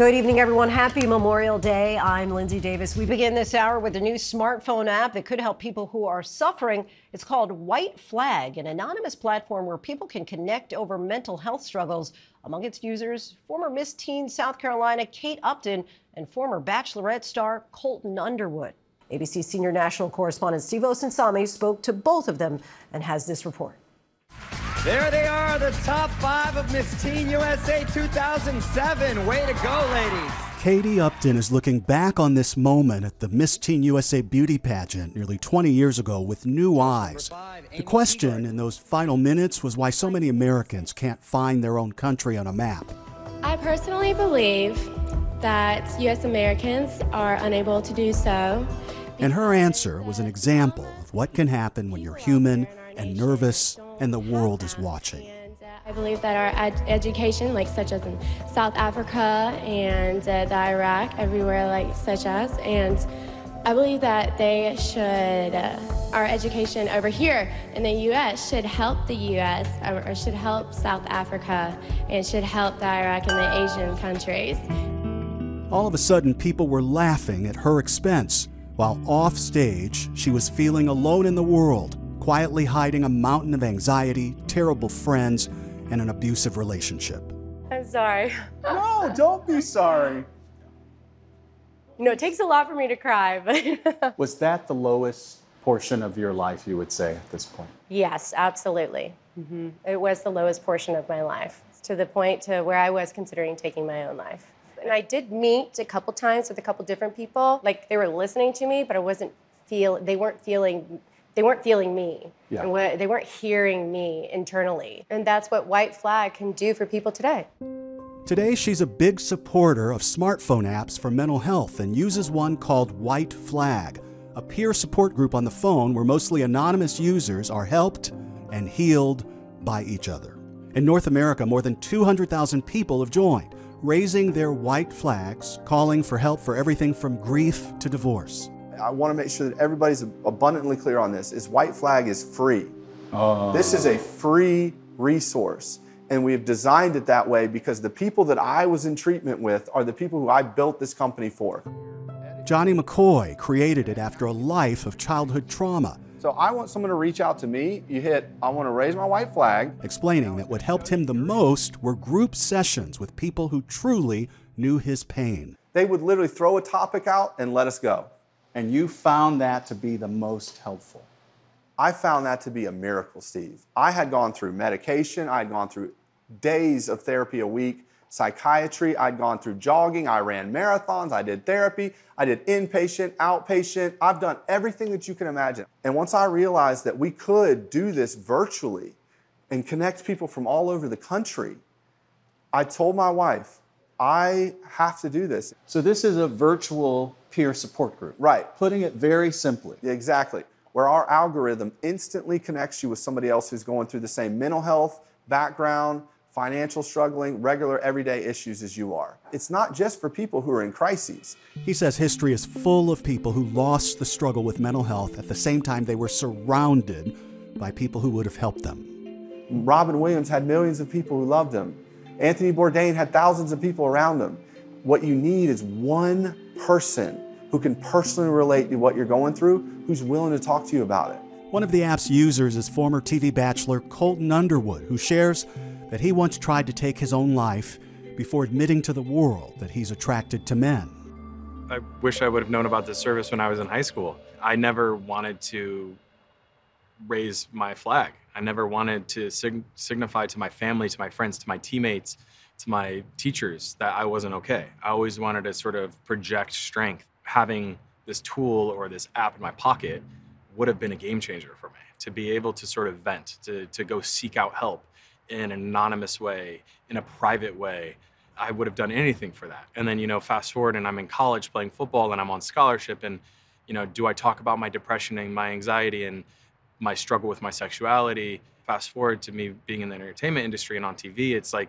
Good evening, everyone. Happy Memorial Day. I'm Linsey Davis. We begin this hour with a new smartphone app that could help people who are suffering. It's called White Flag, an anonymous platform where people can connect over mental health struggles. Among its users, former Miss Teen South Carolina Kate Upton and former Bachelorette star Colton Underwood. ABC senior national correspondent Steve Osunsami spoke to both of them and has this report. There they are, the top 5 of Miss Teen USA 2007. Way to go, ladies. Katie Upton is looking back on this moment at the Miss Teen USA beauty pageant nearly 20 years ago with new eyes. The question in those final minutes was why so many Americans can't find their own country on a map. I personally believe that U.S. Americans are unable to do so. And her answer was an example of what can happen when you're human and nervous and the world is watching. I believe that our education, such as in South Africa and the Iraq, everywhere such as, and I believe that they should, our education over here in the U.S. should help the U.S. or should help South Africa and should help the Iraq and the Asian countries. All of a sudden, people were laughing at her expense, while off stage, she was feeling alone in the world, quietly hiding a mountain of anxiety, terrible friends, and an abusive relationship. I'm sorry. No, don't be sorry. It takes a lot for me to cry, but... Was that the lowest portion of your life, you would say, at this point? Yes, absolutely. Mm-hmm. It was the lowest portion of my life, to the point to where I was considering taking my own life. And I did meet a couple times with a couple different people. They were listening to me, but they weren't feeling me. Yeah. And they weren't hearing me internally. And that's what White Flag can do for people today. Today, she's a big supporter of smartphone apps for mental health and uses one called White Flag, a peer support group on the phone where mostly anonymous users are helped and healed by each other. In North America, more than 200,000 people have joined, raising their white flags, calling for help for everything from grief to divorce. I want to make sure that everybody's abundantly clear on this, is White Flag is free. This is a free resource, and we have designed it that way because the people that I was in treatment with are the people who I built this company for. Johnny McCoy created it after a life of childhood trauma. So I want someone to reach out to me, you hit, I want to raise my white flag. Explaining that what helped him the most were group sessions with people who truly knew his pain. They would literally throw a topic out and let us go. And you found that to be the most helpful? I found that to be a miracle, Steve. I had gone through medication, I had gone through days of therapy a week, psychiatry, I'd gone through jogging, I ran marathons, I did therapy, I did inpatient, outpatient, I've done everything that you can imagine. And once I realized that we could do this virtually and connect people from all over the country, I told my wife, I have to do this. So this is a virtual peer support group. Right. Putting it very simply. Exactly. Where our algorithm instantly connects you with somebody else who's going through the same mental health, background, financial struggling, regular everyday issues as you are. It's not just for people who are in crises. He says history is full of people who lost the struggle with mental health at the same time they were surrounded by people who would have helped them. Robin Williams had millions of people who loved him. Anthony Bourdain had thousands of people around him. What you need is one person who can personally relate to what you're going through, who's willing to talk to you about it. One of the app's users is former TV bachelor Colton Underwood, who shares that he once tried to take his own life before admitting to the world that he's attracted to men. I wish I would have known about this service when I was in high school. I never wanted to raise my flag. I never wanted to signify to my family, to my friends, to my teammates, to my teachers that I wasn't okay. I always wanted to sort of project strength. Having this tool or this app in my pocket would have been a game changer for me. To be able to sort of vent, to go seek out help in an anonymous way, in a private way, I would have done anything for that. And then, fast forward and I'm in college playing football and I'm on scholarship and, do I talk about my depression and my anxiety and my struggle with my sexuality? Fast forward to me being in the entertainment industry and on TV, it's like,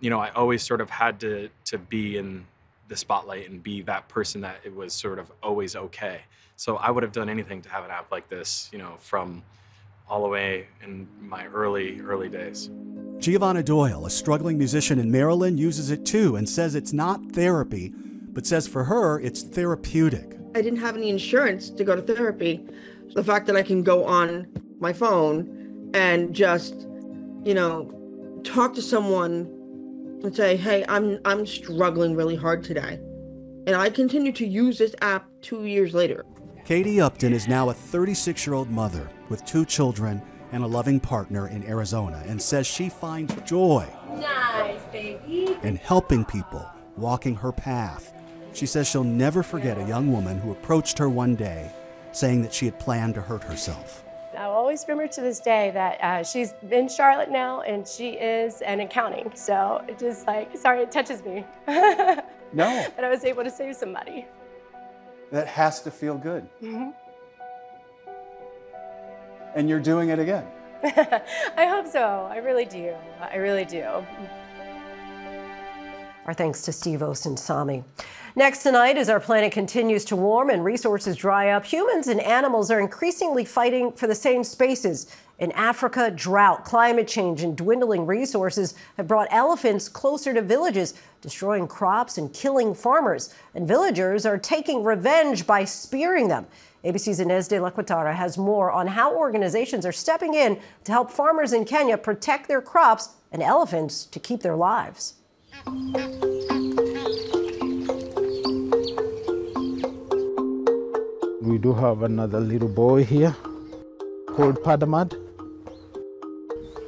I always sort of had to be in the spotlight and be that person that it was sort of always okay. So I would have done anything to have an app like this, from all the way in my early days. Giovanna Doyle, a struggling musician in Maryland, uses it too and says it's not therapy, but says for her it's therapeutic. I didn't have any insurance to go to therapy. The fact that I can go on my phone and just, talk to someone and say, hey, I'm struggling really hard today. And I continue to use this app 2 years later. Katie Upton is now a 36-year-old mother with 2 children and a loving partner in Arizona, and says she finds joy in helping people, walking her path. She says she'll never forget a young woman who approached her one day saying that she had planned to hurt herself. I'll always remember to this day that she's in Charlotte now, and she is in accounting. So it just sorry, it touches me. No. But I was able to save somebody. That has to feel good. Mm-hmm. And you're doing it again. I hope so. I really do. I really do. Our thanks to Steve Osunsami. Next tonight, as our planet continues to warm and resources dry up, humans and animals are increasingly fighting for the same spaces. In Africa, drought, climate change, and dwindling resources have brought elephants closer to villages, destroying crops and killing farmers. And villagers are taking revenge by spearing them. ABC's Inez de la Cuatara has more on how organizations are stepping in to help farmers in Kenya protect their crops and elephants to keep their lives. We do have another little boy here called Padamad.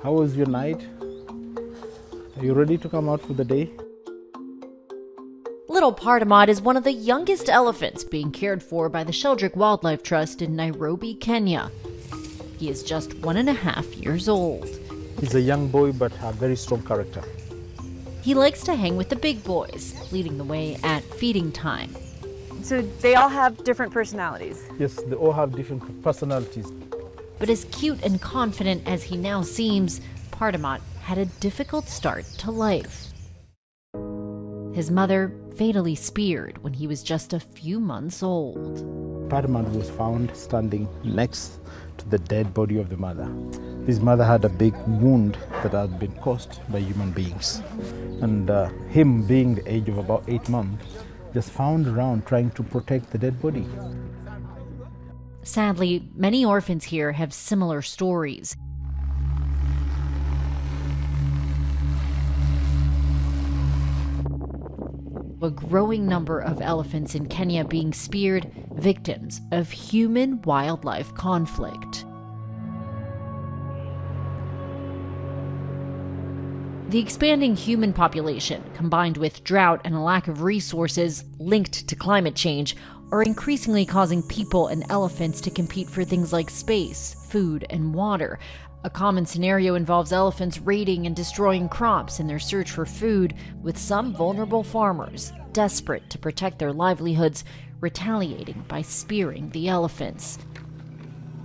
How was your night? Are you ready to come out for the day? Little Pardamad is one of the youngest elephants being cared for by the Sheldrick Wildlife Trust in Nairobi, Kenya. He is just 1.5 years old. He's a young boy but a very strong character. He likes to hang with the big boys, leading the way at feeding time. So they all have different personalities? Yes, they all have different personalities. But as cute and confident as he now seems, Pardamad had a difficult start to life. His mother fatally speared when he was just a few months old. Padamad was found standing next to the dead body of the mother. His mother had a big wound that had been caused by human beings. And him, being the age of about 8 months, just found around trying to protect the dead body. Sadly, many orphans here have similar stories. A growing number of elephants in Kenya being speared, victims of human-wildlife conflict. The expanding human population, combined with drought and a lack of resources linked to climate change, are increasingly causing people and elephants to compete for things like space, food, and water. A common scenario involves elephants raiding and destroying crops in their search for food, with some vulnerable farmers, desperate to protect their livelihoods, retaliating by spearing the elephants.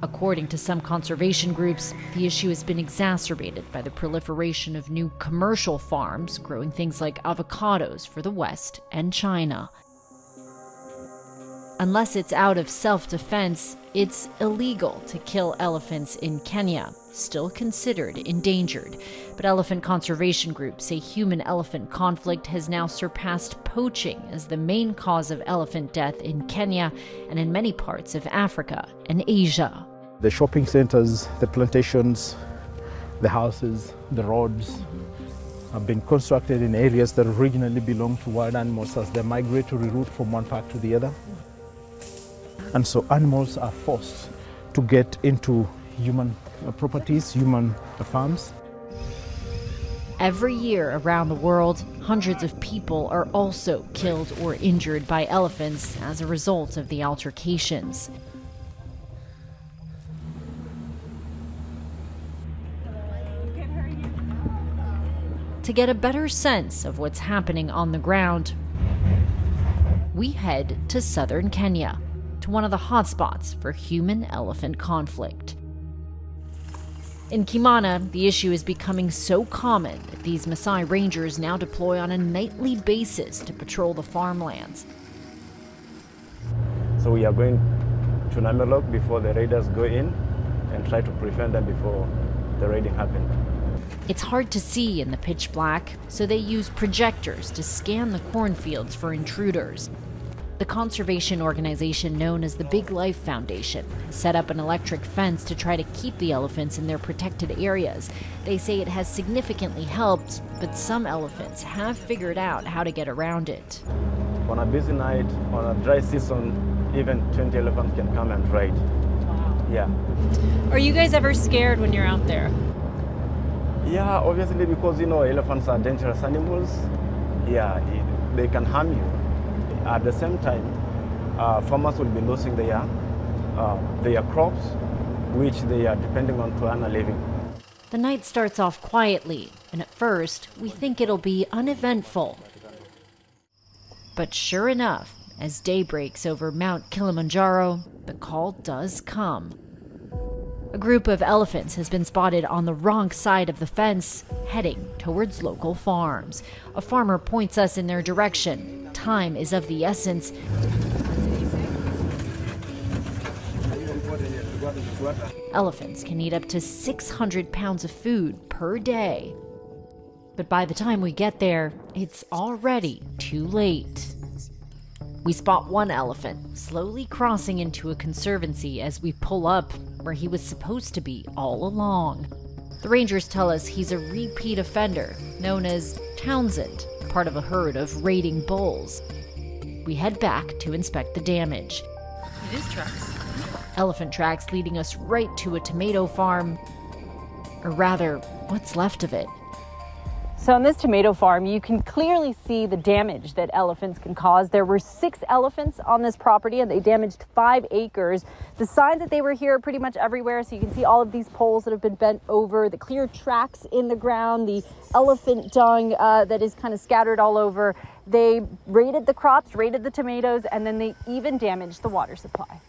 According to some conservation groups, the issue has been exacerbated by the proliferation of new commercial farms growing things like avocados for the West and China. Unless it's out of self-defense, it's illegal to kill elephants in Kenya, still considered endangered. But elephant conservation groups say human-elephant conflict has now surpassed poaching as the main cause of elephant death in Kenya and in many parts of Africa and Asia. The shopping centers, the plantations, the houses, the roads have been constructed in areas that originally belonged to wild animals as their migratory route from one part to the other. And so animals are forced to get into human properties, human farms. Every year around the world, hundreds of people are also killed or injured by elephants as a result of the altercations. To get a better sense of what's happening on the ground, we head to southern Kenya, to one of the hotspots for human-elephant conflict. In Kimana, the issue is becoming so common that these Maasai Rangers now deploy on a nightly basis to patrol the farmlands. So we are going to Namelok before the raiders go in and try to prevent them before the raiding happens. It's hard to see in the pitch black, so they use projectors to scan the cornfields for intruders. The conservation organization known as the Big Life Foundation has set up an electric fence to try to keep the elephants in their protected areas. They say it has significantly helped, but some elephants have figured out how to get around it. On a busy night, on a dry season, even 20 elephants can come and ride. Wow. Yeah. Are you guys ever scared when you're out there? Yeah, obviously, because elephants are dangerous animals. Yeah, they can harm you. At the same time, farmers will be losing their crops, which they are depending on to earn a living. The night starts off quietly, and at first, we think it'll be uneventful. But sure enough, as day breaks over Mount Kilimanjaro, the call does come. A group of elephants has been spotted on the wrong side of the fence, heading towards local farms. A farmer points us in their direction. Time is of the essence. Elephants can eat up to 600 pounds of food per day. But by the time we get there, it's already too late. We spot one elephant slowly crossing into a conservancy as we pull up where he was supposed to be all along. The rangers tell us he's a repeat offender known as Townsend, part of a herd of raiding bulls. We head back to inspect the damage. It is tracks. Elephant tracks leading us right to a tomato farm, or rather, what's left of it. So on this tomato farm, you can clearly see the damage that elephants can cause. There were 6 elephants on this property and they damaged 5 acres. The signs that they were here are pretty much everywhere. So you can see all of these poles that have been bent over, the clear tracks in the ground, the elephant dung that is kind of scattered all over. They raided the crops, raided the tomatoes, and then they even damaged the water supply.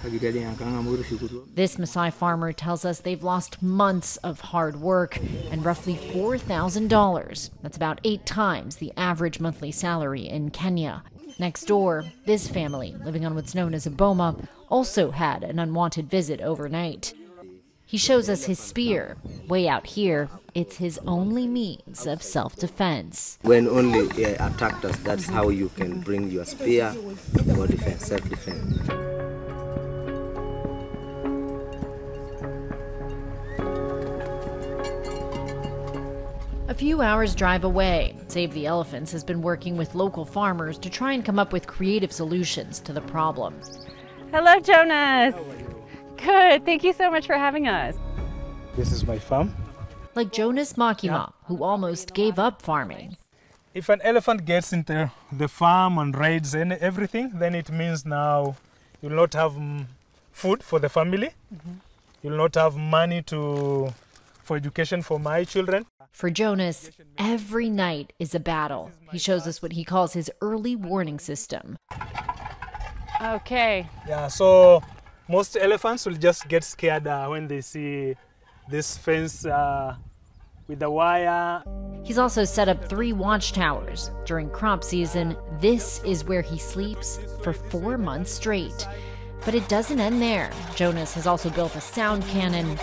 This Maasai farmer tells us they've lost months of hard work and roughly $4,000. That's about 8 times the average monthly salary in Kenya. Next door, this family, living on what's known as a boma, also had an unwanted visit overnight. He shows us his spear. Way out here, it's his only means of self-defense. When only attacked us, that's how you can bring your spear for defense, self-defense. A few hours drive away, Save the Elephants has been working with local farmers to try and come up with creative solutions to the problem. Hello, Jonas. Good. Thank you so much for having us. This is my farm. Like Jonas Makima, who almost gave up farming. If an elephant gets into the farm and raids everything, then it means now you'll not have food for the family. Mm-hmm. You'll not have money for education for my children. For Jonas, every night is a battle. He shows us what he calls his early warning system. Okay. Yeah, so most elephants will just get scared when they see this fence with the wire. He's also set up 3 watchtowers. During crop season, this is where he sleeps for 4 months straight. But it doesn't end there. Jonas has also built a sound cannon,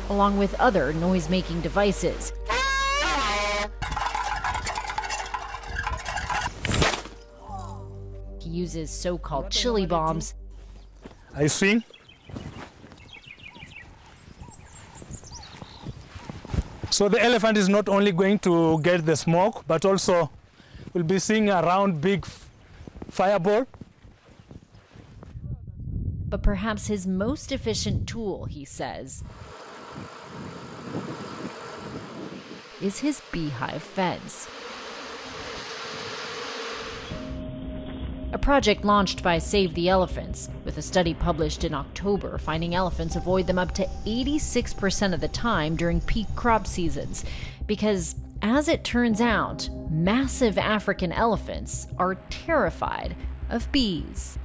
along with other noise-making devices. He uses so-called chili bombs. I swing. So the elephant is not only going to get the smoke, but also will be seeing a round big fireball. But perhaps his most efficient tool, he says, is his beehive fence. A project launched by Save the Elephants, with a study published in October finding elephants avoid them up to 86% of the time during peak crop seasons. Because, as it turns out, massive African elephants are terrified of bees.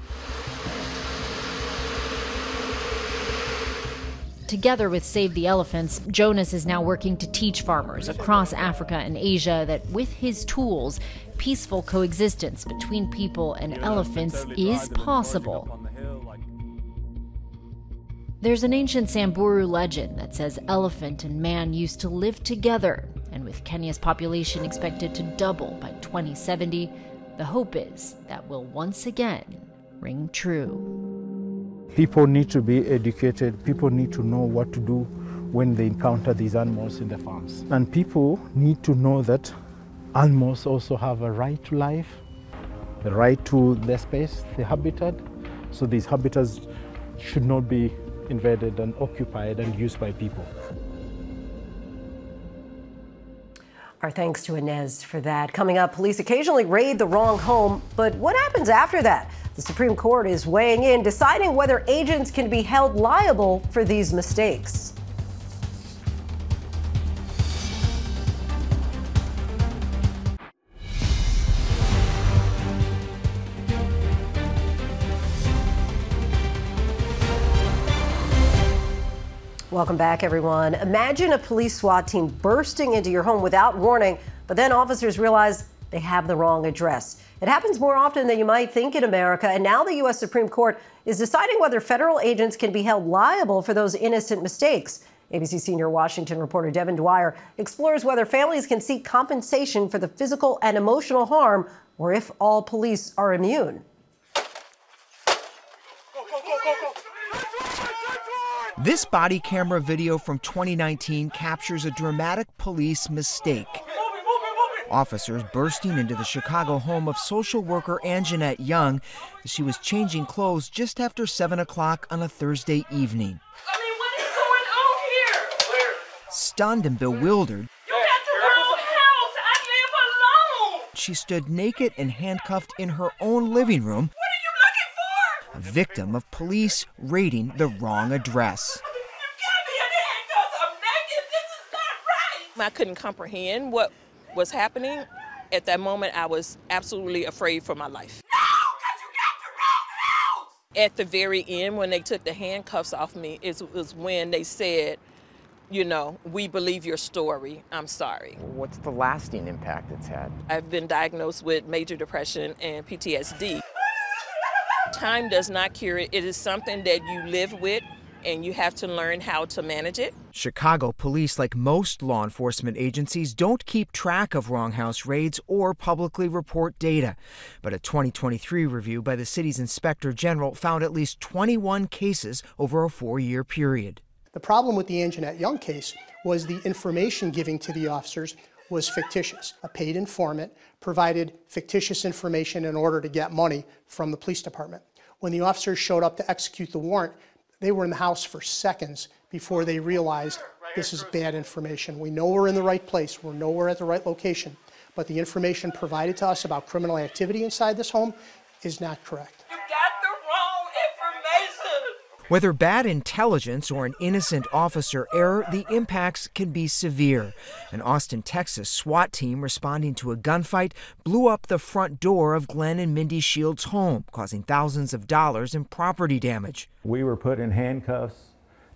Together with Save the Elephants, Jonas is now working to teach farmers across Africa and Asia that with his tools, peaceful coexistence between people and elephants is possible. There's an ancient Samburu legend that says elephant and man used to live together, and with Kenya's population expected to double by 2070, the hope is that will once again ring true. People need to be educated. People need to know what to do when they encounter these animals in the farms. And people need to know that animals also have a right to life, the right to their space, their habitat. So these habitats should not be invaded and occupied and used by people. Our thanks to Inez for that. Coming up, police occasionally raid the wrong home, but what happens after that? The Supreme Court is weighing in, deciding whether agents can be held liable for these mistakes. Welcome back, everyone. Imagine a police SWAT team bursting into your home without warning, but then officers realize they have the wrong address. It happens more often than you might think in America, and now the U.S. Supreme Court is deciding whether federal agents can be held liable for those innocent mistakes. ABC senior Washington reporter David Muir explores whether families can seek compensation for the physical and emotional harm, or if all police are immune. This body camera video from 2019 captures a dramatic police mistake. Officers bursting into the Chicago home of social worker Anjanette Young as she was changing clothes just after 7 o'clock on a Thursday evening. What is going on here? Stunned and bewildered, You got the wrong house. I live alone. she stood naked and handcuffed in her own living room, a victim of police raiding the wrong address. I couldn't comprehend what was happening. At that moment, I was absolutely afraid for my life. No, because you got the wrong house! At the very end, when they took the handcuffs off me, it was when they said, you know, we believe your story. I'm sorry. What's the lasting impact it's had? I've been diagnosed with major depression and PTSD. Time does not cure it. It is something that you live with, and you have to learn how to manage it. Chicago police, like most law enforcement agencies, don't keep track of wrong house raids or publicly report data. But a 2023 review by the city's inspector general found at least 21 cases over a 4-year period. The problem with the Anjanette Young case was the information given to the officers was fictitious. A paid informant provided fictitious information in order to get money from the police department. When the officers showed up to execute the warrant, they were in the house for seconds before they realized this is bad information. We know we're in the right place, we know we're at the right location, but the information provided to us about criminal activity inside this home is not correct. Whether bad intelligence or an innocent officer error, the impacts can be severe. An Austin, Texas SWAT team responding to a gunfight blew up the front door of Glenn and Mindy Shields' home, causing thousands of dollars in property damage. We were put in handcuffs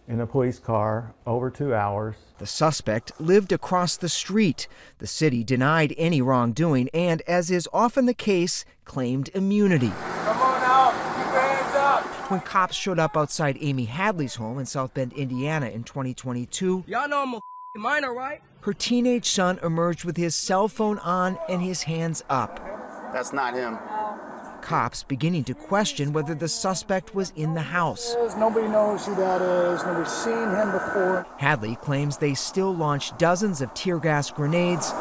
in a police car over 2 hours. The suspect lived across the street. The city denied any wrongdoing and, as is often the case, claimed immunity. Come on out. Keep your hands up. When cops showed up outside Amy Hadley's home in South Bend, Indiana in 2022, Y'all know I'm a minor, right? her teenage son emerged with his cell phone on and his hands up. That's not him. Cops beginning to question whether the suspect was in the house. Nobody knows who that is. Nobody's seen him before. Hadley claims they still launched dozens of tear gas grenades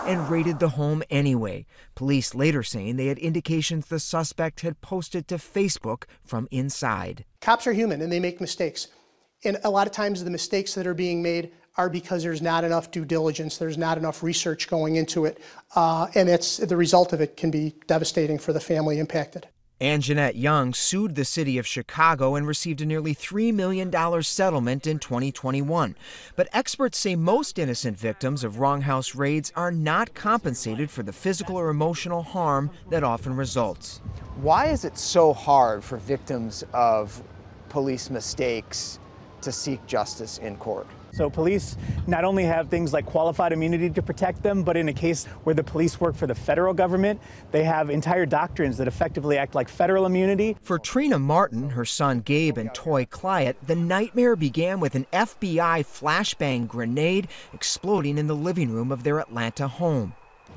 and raided the home anyway. Police later saying they had indications the suspect had posted to Facebook from inside. Cops are human and they make mistakes. And a lot of times the mistakes that are being made are because there's not enough due diligence, there's not enough research going into it, and the result of it can be devastating for the family impacted. Anjanette Young sued the city of Chicago and received a nearly $3 million settlement in 2021. But experts say most innocent victims of wrong house raids are not compensated for the physical or emotional harm that often results. Why is it so hard for victims of police mistakes to seek justice in court? So police not only have things like qualified immunity to protect them, but in a case where the police work for the federal government, they have entire doctrines that effectively act like federal immunity. For Trina Martin, her son Gabe, and Toy Clyett, the nightmare began with an FBI flashbang grenade exploding in the living room of their Atlanta home.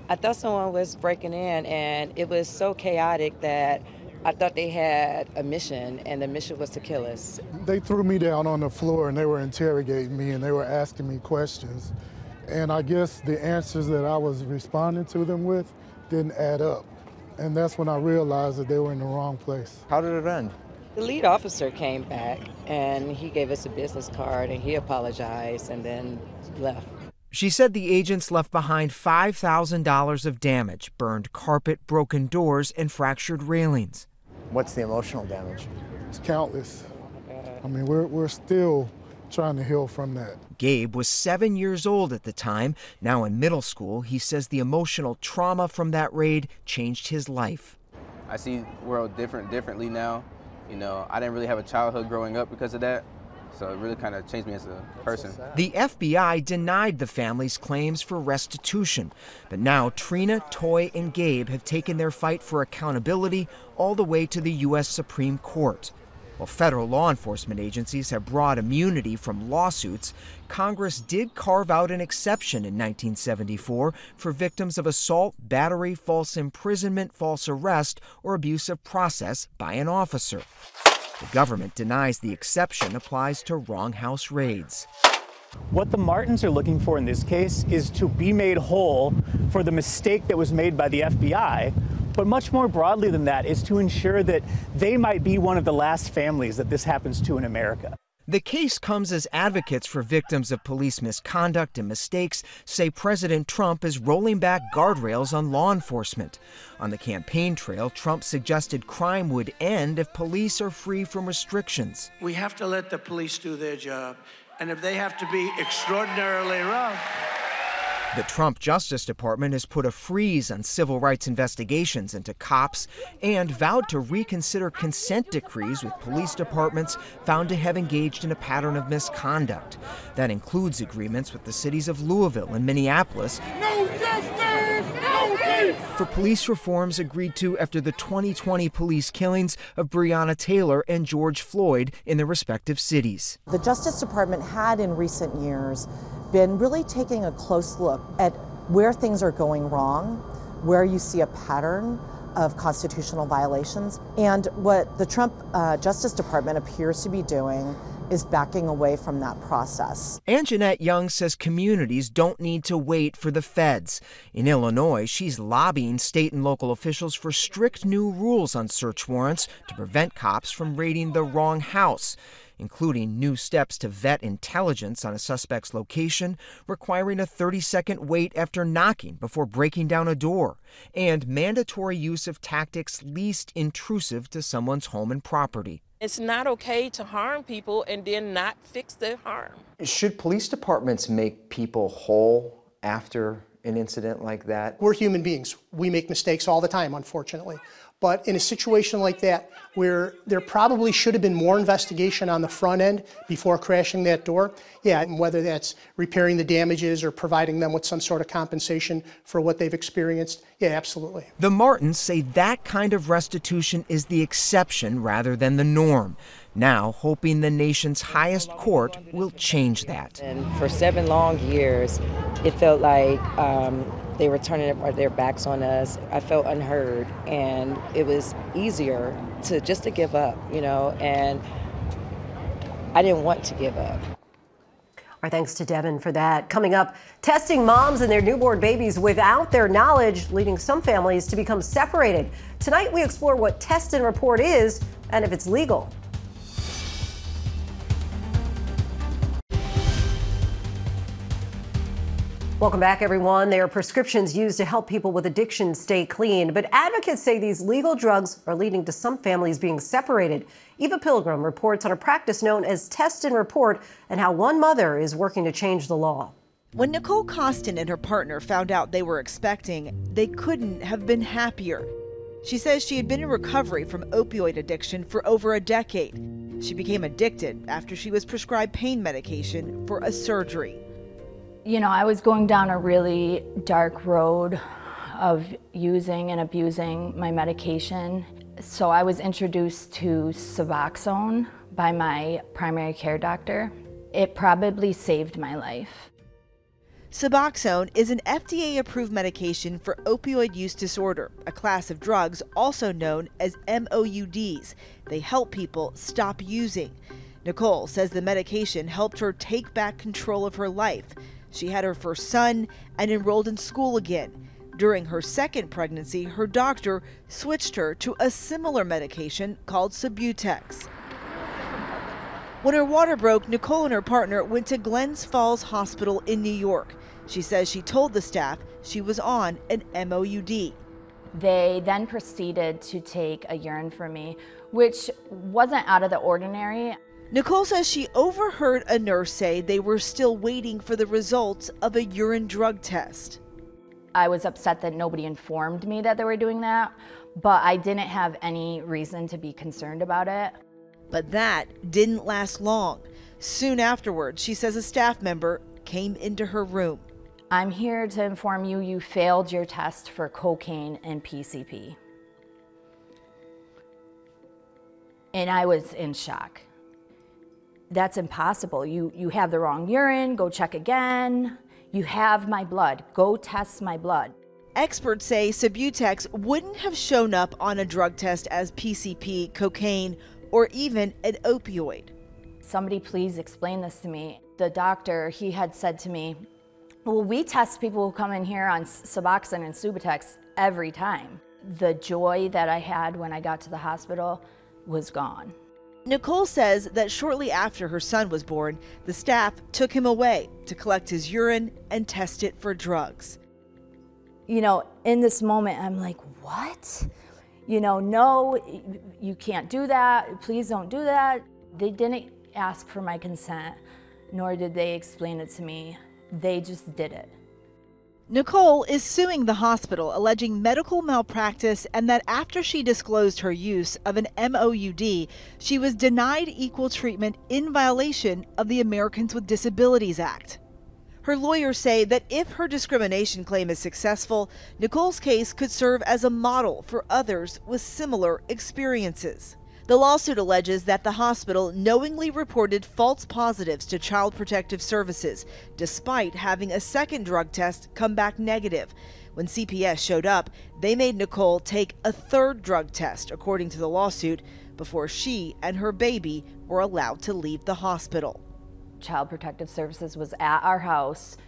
I thought someone was breaking in, and it was so chaotic that I thought they had a mission, and the mission was to kill us. They threw me down on the floor and they were interrogating me and they were asking me questions. And I guess the answers that I was responding to them with didn't add up. And that's when I realized that they were in the wrong place. How did it end? The lead officer came back and he gave us a business card and he apologized and then left. She said the agents left behind $5,000 of damage, burned carpet, broken doors, and fractured railings. What's the emotional damage? It's countless. I mean, we're still trying to heal from that. Gabe was 7 years old at the time. Now in middle school, he says the emotional trauma from that raid changed his life. I see the world differently now. You know, I didn't really have a childhood growing up because of that. So it really kind of changed me as a person. The FBI denied the family's claims for restitution. But now Trina, Toy, and Gabe have taken their fight for accountability all the way to the U.S. Supreme Court. While federal law enforcement agencies have broad immunity from lawsuits, Congress did carve out an exception in 1974 for victims of assault, battery, false imprisonment, false arrest, or abuse of process by an officer. The government denies the exception applies to wrong house raids. What the Martins are looking for in this case is to be made whole for the mistake that was made by the FBI, but much more broadly than that is to ensure that they might be one of the last families that this happens to in America. The case comes as advocates for victims of police misconduct and mistakes say President Trump is rolling back guardrails on law enforcement. On the campaign trail, Trump suggested crime would end if police are free from restrictions. We have to let the police do their job, and if they have to be extraordinarily rough. The Trump Justice Department has put a freeze on civil rights investigations into cops and vowed to reconsider consent decrees with police departments found to have engaged in a pattern of misconduct. That includes agreements with the cities of Louisville and Minneapolis for police reforms agreed to after the 2020 police killings of Breonna Taylor and George Floyd in their respective cities. The Justice Department had in recent years been really taking a close look at where things are going wrong, where you see a pattern of constitutional violations. And what the Trump Justice Department appears to be doing is backing away from that process. Anjanette Young says communities don't need to wait for the feds. In Illinois, she's lobbying state and local officials for strict new rules on search warrants to prevent cops from raiding the wrong house, including new steps to vet intelligence on a suspect's location, requiring a 30-second wait after knocking before breaking down a door, and mandatory use of tactics least intrusive to someone's home and property. It's not okay to harm people and then not fix the harm. Should police departments make people whole after an incident like that? We're human beings. We make mistakes all the time, unfortunately. But in a situation like that, where there probably should have been more investigation on the front end before crashing that door, yeah, and whether that's repairing the damages or providing them with some sort of compensation for what they've experienced, yeah, absolutely. The Martins say that kind of restitution is the exception rather than the norm, now hoping the nation's highest court will change that. And for 7 long years, it felt like they were turning their backs on us. I felt unheard, and it was easier to give up, you know, and I didn't want to give up. Our thanks to Devin for that. Coming up, testing moms and their newborn babies without their knowledge, leading some families to become separated. Tonight, we explore what Test and Report is and if it's legal. Welcome back, everyone. They are prescriptions used to help people with addiction stay clean. But advocates say these legal drugs are leading to some families being separated. Eva Pilgrim reports on a practice known as Test and Report and how one mother is working to change the law. When Nicole Costin and her partner found out they were expecting, they couldn't have been happier. She says she had been in recovery from opioid addiction for over a decade. She became addicted after she was prescribed pain medication for a surgery. You know, I was going down a really dark road of using and abusing my medication. So I was introduced to Suboxone by my primary care doctor. It probably saved my life. Suboxone is an FDA-approved medication for opioid use disorder, a class of drugs also known as MOUDs. They help people stop using. Nicole says the medication helped her take back control of her life. She had her first son and enrolled in school again. During her second pregnancy, her doctor switched her to a similar medication called Subutex. When her water broke, Nicole and her partner went to Glens Falls Hospital in New York. She says she told the staff she was on an MOUD. They then proceeded to take a urine from me, which wasn't out of the ordinary. Nicole says she overheard a nurse say they were still waiting for the results of a urine drug test. I was upset that nobody informed me that they were doing that, but I didn't have any reason to be concerned about it. But that didn't last long. Soon afterwards, she says a staff member came into her room. I'm here to inform you, you failed your test for cocaine and PCP. And I was in shock. That's impossible. You have the wrong urine, go check again. You have my blood, go test my blood. Experts say Subutex wouldn't have shown up on a drug test as PCP, cocaine, or even an opioid. Somebody please explain this to me. The doctor, he had said to me, well, we test people who come in here on Suboxone and Subutex every time. The joy that I had when I got to the hospital was gone. Nicole says that shortly after her son was born, the staff took him away to collect his urine and test it for drugs. You know, in this moment, I'm like, what? You know, no, you can't do that. Please don't do that. They didn't ask for my consent, nor did they explain it to me. They just did it. Nicole is suing the hospital, alleging medical malpractice and that after she disclosed her use of an MOUD, she was denied equal treatment in violation of the Americans with Disabilities Act. Her lawyers say that if her discrimination claim is successful, Nicole's case could serve as a model for others with similar experiences. The lawsuit alleges that the hospital knowingly reported false positives to Child Protective Services, despite having a second drug test come back negative. When CPS showed up, they made Nicole take a third drug test, according to the lawsuit, before she and her baby were allowed to leave the hospital. Child Protective Services was at our house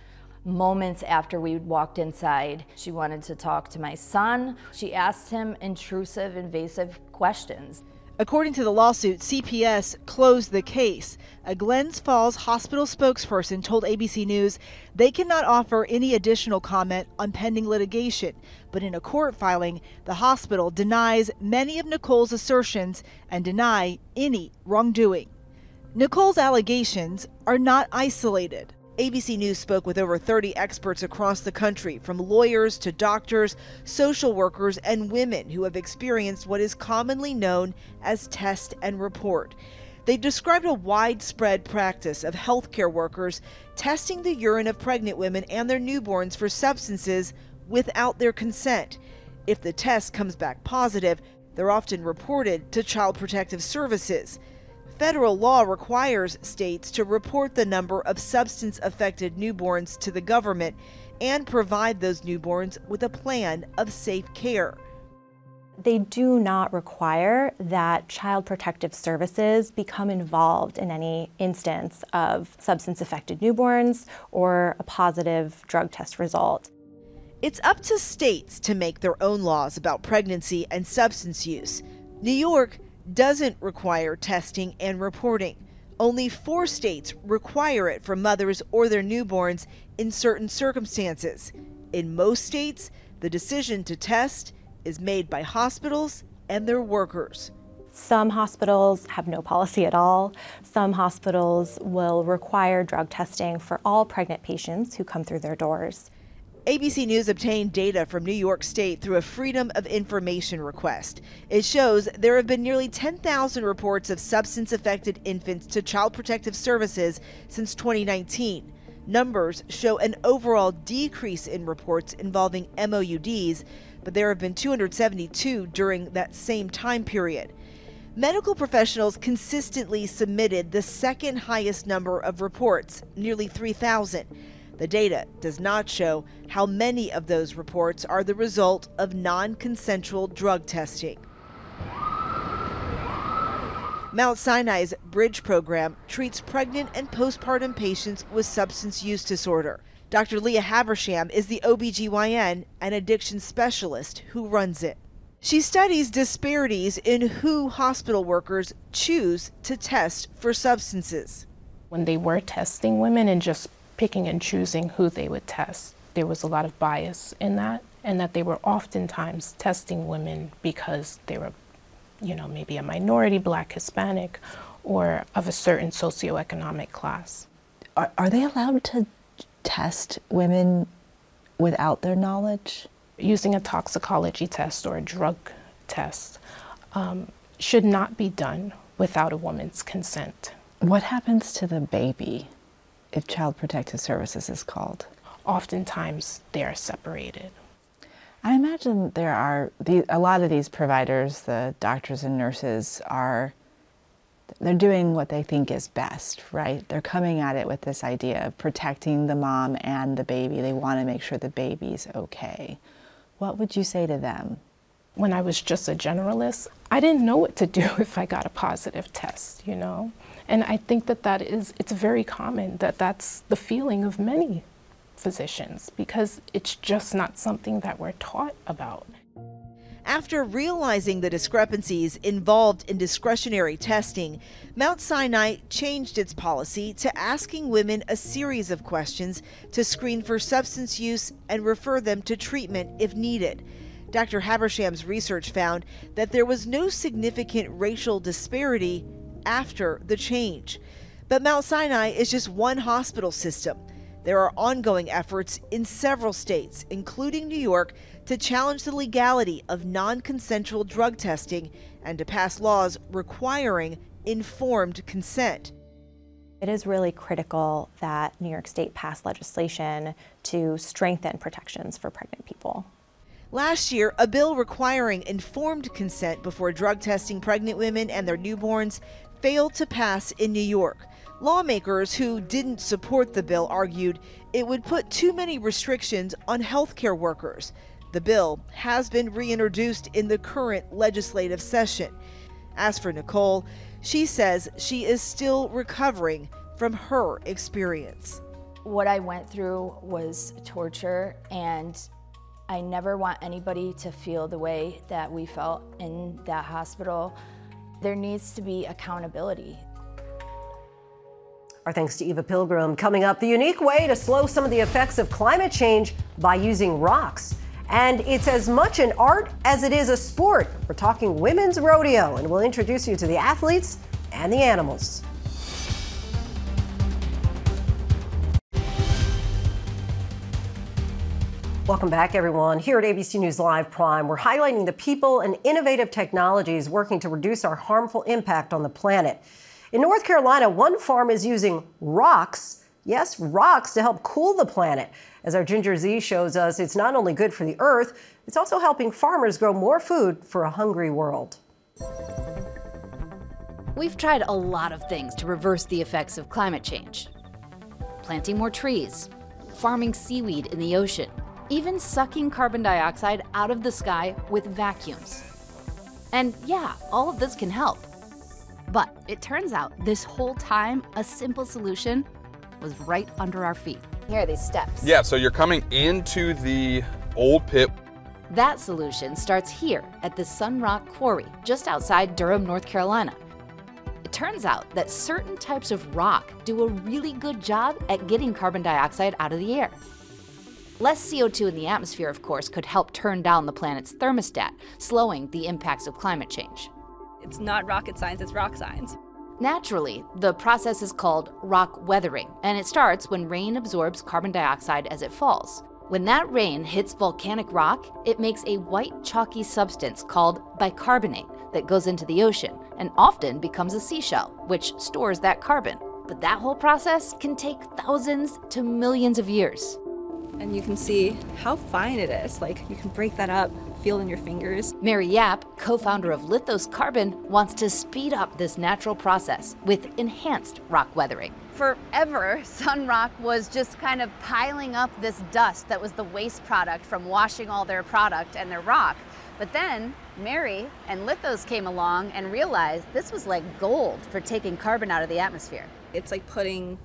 moments after we walked inside. She wanted to talk to my son. She asked him intrusive, invasive questions. According to the lawsuit, CPS closed the case. A Glens Falls hospital spokesperson told ABC News they cannot offer any additional comment on pending litigation, but in a court filing, the hospital denies many of Nicole's assertions and deny any wrongdoing. Nicole's allegations are not isolated. ABC News spoke with over 30 experts across the country, from lawyers to doctors, social workers, and women who have experienced what is commonly known as test and report. They described a widespread practice of healthcare workers testing the urine of pregnant women and their newborns for substances without their consent. If the test comes back positive, they're often reported to Child Protective Services. Federal law requires states to report the number of substance-affected newborns to the government and provide those newborns with a plan of safe care. They do not require that Child Protective Services become involved in any instance of substance-affected newborns or a positive drug test result. It's up to states to make their own laws about pregnancy and substance use. New York doesn't require testing and reporting. Only 4 states require it for mothers or their newborns in certain circumstances. In most states, the decision to test is made by hospitals and their workers. Some hospitals have no policy at all. Some hospitals will require drug testing for all pregnant patients who come through their doors. ABC News obtained data from New York State through a Freedom of Information request. It shows there have been nearly 10,000 reports of substance-affected infants to Child Protective Services since 2019. Numbers show an overall decrease in reports involving MOUDs, but there have been 272 during that same time period. Medical professionals consistently submitted the second highest number of reports, nearly 3,000. The data does not show how many of those reports are the result of non-consensual drug testing. Mount Sinai's Bridge program treats pregnant and postpartum patients with substance use disorder. Dr. Leah Habersham is the OBGYN and addiction specialist who runs it. She studies disparities in who hospital workers choose to test for substances. When they were testing women and just picking and choosing who they would test, there was a lot of bias in that, and that they were oftentimes testing women because they were, maybe a minority, Black, Hispanic, or of a certain socioeconomic class. Are they allowed to test women without their knowledge? Using a toxicology test or a drug test should not be done without a woman's consent. What happens to the baby if Child Protective Services is called? Oftentimes they are separated. I imagine there are a lot of these providers, the doctors and nurses, they're doing what they think is best, right? They're coming at it with this idea of protecting the mom and the baby. They want to make sure the baby's okay. What would you say to them? When I was just a generalist, I didn't know what to do if I got a positive test, And I think it's very common that's the feeling of many physicians, because it's just not something that we're taught about. After realizing the discrepancies involved in discretionary testing, Mount Sinai changed its policy to asking women a series of questions to screen for substance use and refer them to treatment if needed. Dr. Habersham's research found that there was no significant racial disparity after the change. But Mount Sinai is just one hospital system. There are ongoing efforts in several states, including New York, to challenge the legality of non-consensual drug testing and to pass laws requiring informed consent. It is really critical that New York State pass legislation to strengthen protections for pregnant people. Last year, a bill requiring informed consent before drug testing pregnant women and their newborns failed to pass in New York. Lawmakers who didn't support the bill argued it would put too many restrictions on healthcare workers. The bill has been reintroduced in the current legislative session. As for Nicole, she says she is still recovering from her experience. What I went through was torture, and I never want anybody to feel the way that we felt in that hospital. There needs to be accountability. Our thanks to Eva Pilgrim. Coming up, the unique way to slow some of the effects of climate change by using rocks. And it's as much an art as it is a sport. We're talking women's rodeo, and we'll introduce you to the athletes and the animals. Welcome back, everyone. Here at ABC News Live Prime, we're highlighting the people and innovative technologies working to reduce our harmful impact on the planet. In North Carolina, one farm is using rocks, yes, rocks, to help cool the planet. As our Ginger Z shows us, it's not only good for the earth, it's also helping farmers grow more food for a hungry world. We've tried a lot of things to reverse the effects of climate change. Planting more trees, farming seaweed in the ocean, even sucking carbon dioxide out of the sky with vacuums. And yeah, all of this can help. But it turns out this whole time, a simple solution was right under our feet. Here are these steps. Yeah, so you're coming into the old pit. That solution starts here at the Sun Rock Quarry, just outside Durham, North Carolina. It turns out that certain types of rock do a really good job at getting carbon dioxide out of the air. Less CO2 in the atmosphere, of course, could help turn down the planet's thermostat, slowing the impacts of climate change. It's not rocket science, it's rock science. Naturally, the process is called rock weathering, and it starts when rain absorbs carbon dioxide as it falls. When that rain hits volcanic rock, it makes a white chalky substance called bicarbonate that goes into the ocean and often becomes a seashell, which stores that carbon. But that whole process can take thousands to millions of years. And you can see how fine it is. Like, you can break that up, feel it in your fingers. Mary Yap, co-founder of Lithos Carbon, wants to speed up this natural process with enhanced rock weathering. Forever, Sunrock was just kind of piling up this dust that was the waste product from washing all their product and their rock. But then Mary and Lithos came along and realized this was like gold for taking carbon out of the atmosphere. It's like putting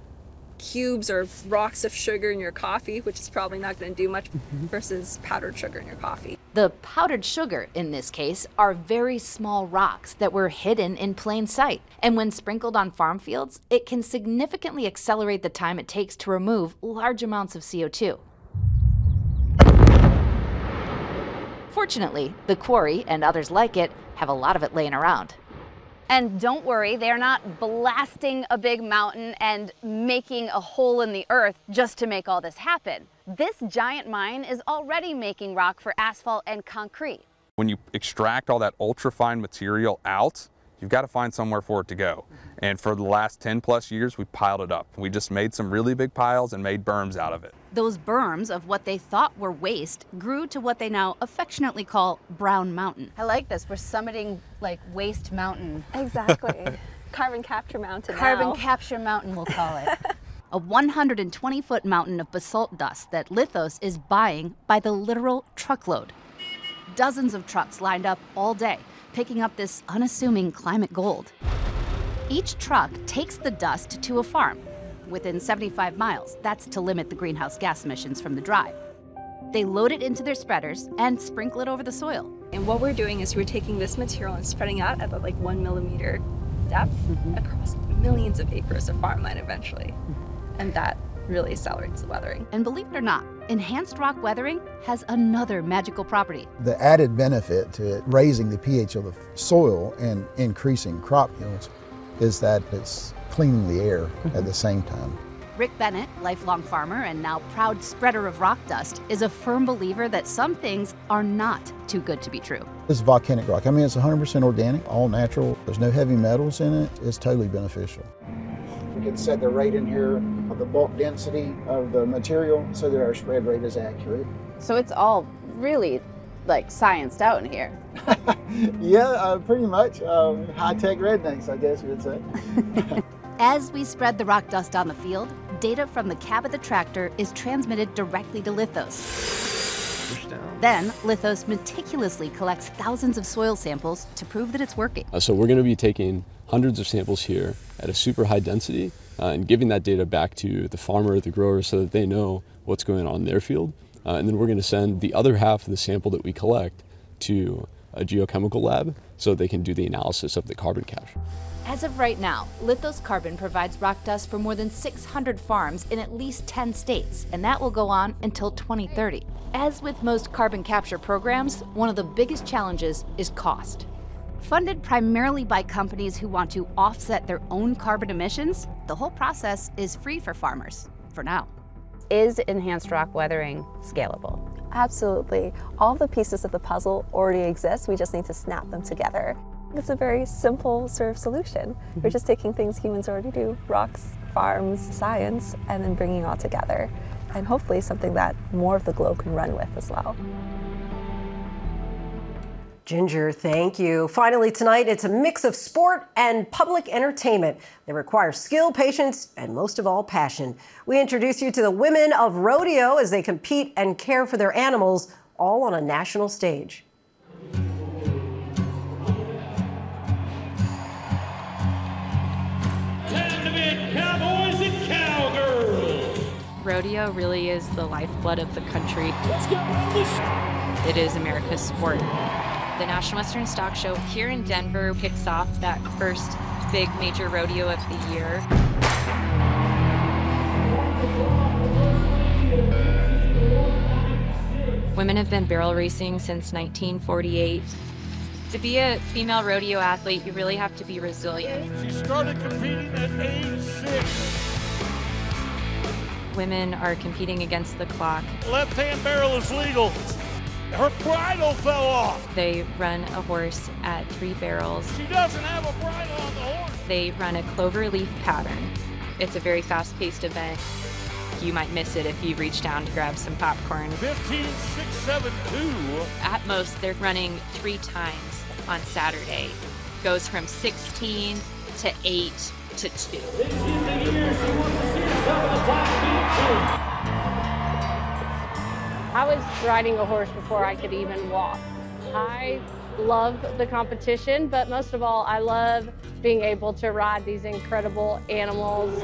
cubes or rocks of sugar in your coffee, which is probably not going to do much, versus powdered sugar in your coffee. The powdered sugar, in this case, are very small rocks that were hidden in plain sight. And when sprinkled on farm fields, it can significantly accelerate the time it takes to remove large amounts of CO2. Fortunately, the quarry and others like it have a lot of it laying around. And don't worry, they're not blasting a big mountain and making a hole in the earth just to make all this happen. This giant mine is already making rock for asphalt and concrete. When you extract all that ultra-fine material out, you've got to find somewhere for it to go. And for the last 10 plus years, we piled it up. We just made some really big piles and made berms out of it. Those berms of what they thought were waste grew to what they now affectionately call Brown Mountain. I like this. We're summiting like Waste Mountain. Exactly. Carbon Capture Mountain. Carbon Capture Mountain, we'll call it. A 120-foot mountain of basalt dust that Lithos is buying by the literal truckload. Dozens of trucks lined up all day, picking up this unassuming climate gold. Each truck takes the dust to a farm within 75 miles. That's to limit the greenhouse gas emissions from the drive. They load it into their spreaders and sprinkle it over the soil. And what we're doing is we're taking this material and spreading out at like 1 millimeter depth across millions of acres of farmland eventually. And that really accelerates the weathering. And believe it or not, enhanced rock weathering has another magical property. The added benefit to it, raising the pH of the soil and increasing crop yields, is that it's cleaning the air at the same time. Rick Bennett, lifelong farmer and now proud spreader of rock dust, is a firm believer that some things are not too good to be true. This is volcanic rock. I mean, it's 100% organic, all natural. There's no heavy metals in it. It's totally beneficial. We can set the rate in here of the bulk density of the material so that our spread rate is accurate. So it's all really like scienced out in here. Yeah, pretty much. High-tech rednecks, I guess you would say. As we spread the rock dust on the field, data from the cab of the tractor is transmitted directly to Lithos. Then, Lithos meticulously collects thousands of soil samples to prove that it's working. So we're going to be taking hundreds of samples here at a super high density and giving that data back to the farmer, the grower, so that they know what's going on in their field. And then we're going to send the other half of the sample that we collect to a geochemical lab so they can do the analysis of the carbon capture. As of right now, Lithos Carbon provides rock dust for more than 600 farms in at least 10 states, and that will go on until 2030. As with most carbon capture programs, one of the biggest challenges is cost. Funded primarily by companies who want to offset their own carbon emissions, the whole process is free for farmers, for now. Is enhanced rock weathering scalable? Absolutely. All the pieces of the puzzle already exist. We just need to snap them together. It's a very simple sort of solution. We're just taking things humans already do, rocks, farms, science, and then bringing it all together. And hopefully something that more of the globe can run with as well. Ginger, thank you. Finally tonight, it's a mix of sport and public entertainment that requires skill, patience, and most of all, passion. We introduce you to the women of rodeo as they compete and care for their animals, all on a national stage. Cowboys and cowgirls. Rodeo really is the lifeblood of the country. Let's go. It is America's sport. The National Western Stock Show here in Denver kicks off that first big major rodeo of the year. Women have been barrel racing since 1948. To be a female rodeo athlete, you really have to be resilient. She started competing at age 6. Women are competing against the clock. Left-hand barrel is legal. Her bridle fell off. They run a horse at 3 barrels. She doesn't have a bridle on the horse. They run a clover leaf pattern. It's a very fast-paced event. You might miss it if you reach down to grab some popcorn. 15.672. At most, they're running 3 times on Saturday. Goes from 16 to 8 to 2. I was riding a horse before I could even walk. I love the competition, but most of all, I love being able to ride these incredible animals.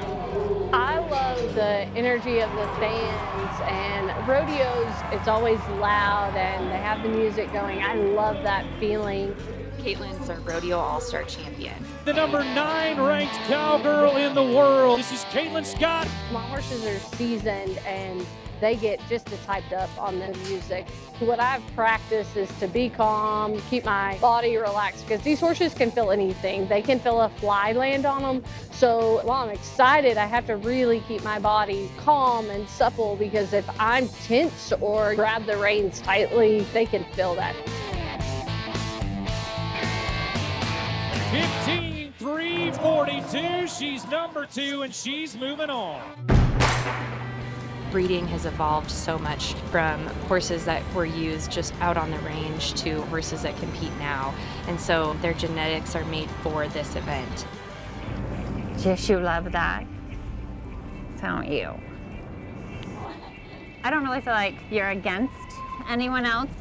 I love the energy of the fans, and rodeos, it's always loud and they have the music going. I love that feeling. Caitlin's our rodeo all-star champion. The number 9 ranked cowgirl in the world. This is Caitlin Scott. My horses are seasoned and they get just as hyped up on the music. What I've practiced is to be calm, keep my body relaxed, because these horses can feel anything. They can feel a fly land on them. So while I'm excited, I have to really keep my body calm and supple, because if I'm tense or grab the reins tightly, they can feel that. 15.342. She's number 2 and she's moving on. Breeding has evolved so much from horses that were used just out on the range to horses that compete now. And so their genetics are made for this event. Just you love that, don't you? I don't really feel like you're against anyone else,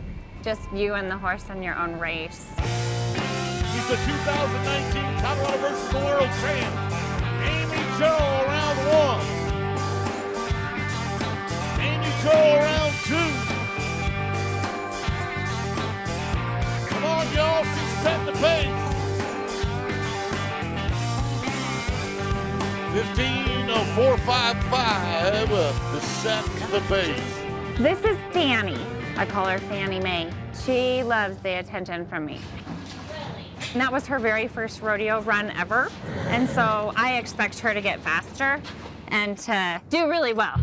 just you and the horse in your own race. She's the 2019 Colorado versus the World champ, Amy Jo, round 1. Joe round 2. Come on, y'all, she's setting the pace. 15.455 to set the pace. This is Fanny. I call her Fannie Mae. She loves the attention from me. And that was her very first rodeo run ever. And so I expect her to get faster and to do really well.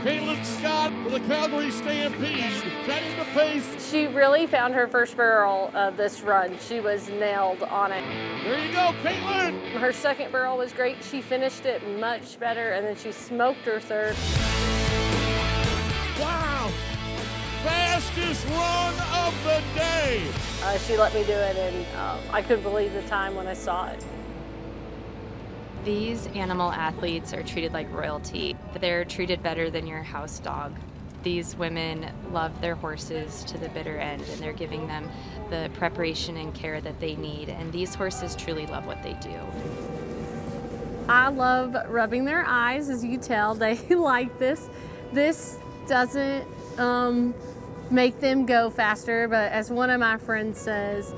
Caitlin Scott for the Calgary Stampede, setting the pace. She really found her first barrel of this run. She was nailed on it. There you go, Caitlin. Her second barrel was great. She finished it much better, and then she smoked her third. Wow, fastest run of the day. She let me do it, and I couldn't believe the time when I saw it. These animal athletes are treated like royalty. They're treated better than your house dog. These women love their horses to the bitter end, and they're giving them the preparation and care that they need. And these horses truly love what they do. I love rubbing their eyes. As you can tell, they like this. This doesn't make them go faster, but as one of my friends says,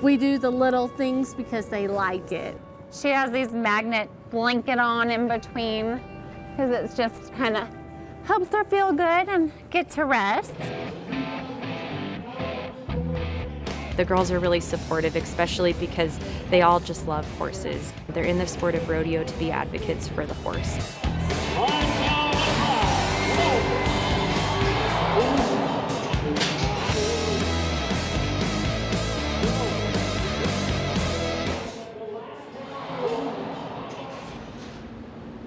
we do the little things because they like it. She has these magnet blanket on in between because it's just kind of helps her feel good and get to rest. The girls are really supportive, especially because they all just love horses. They're in the sport of rodeo to be advocates for the horse.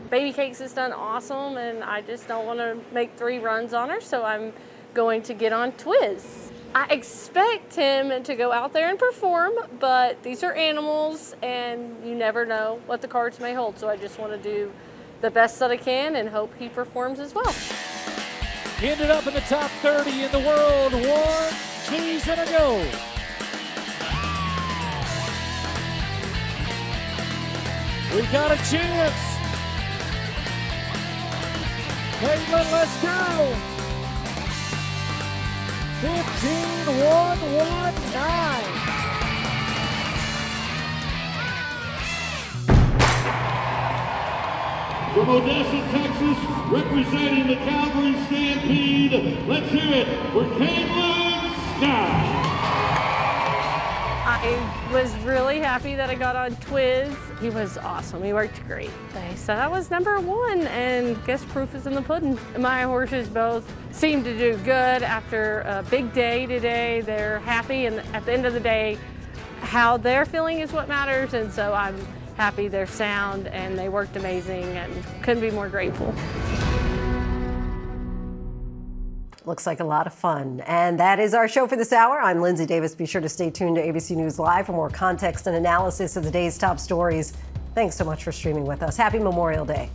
Baby Cakes has done awesome, and I just don't want to make 3 runs on her, so I'm going to get on Twiz. I expect him to go out there and perform, but these are animals, and you never know what the cards may hold, so I just want to do the best that I can and hope he performs as well. Ended up in the top 30 in the world. 1 season ago. We got a chance. Caitlin, let's go! 15.119. From Odessa, Texas, representing the Calgary Stampede, let's hear it for Caitlin Scott. I was really happy that I got on Twiz. He was awesome. He worked great. So that was #1, and guess proof is in the pudding. My horses both seemed to do good after a big day today. They're happy, and at the end of the day, how they're feeling is what matters, and so I'm happy they're sound, and they worked amazing, and couldn't be more grateful. Looks like a lot of fun. And that is our show for this hour. I'm Linsey Davis. Be sure to stay tuned to ABC News Live for more context and analysis of the day's top stories. Thanks so much for streaming with us. Happy Memorial Day.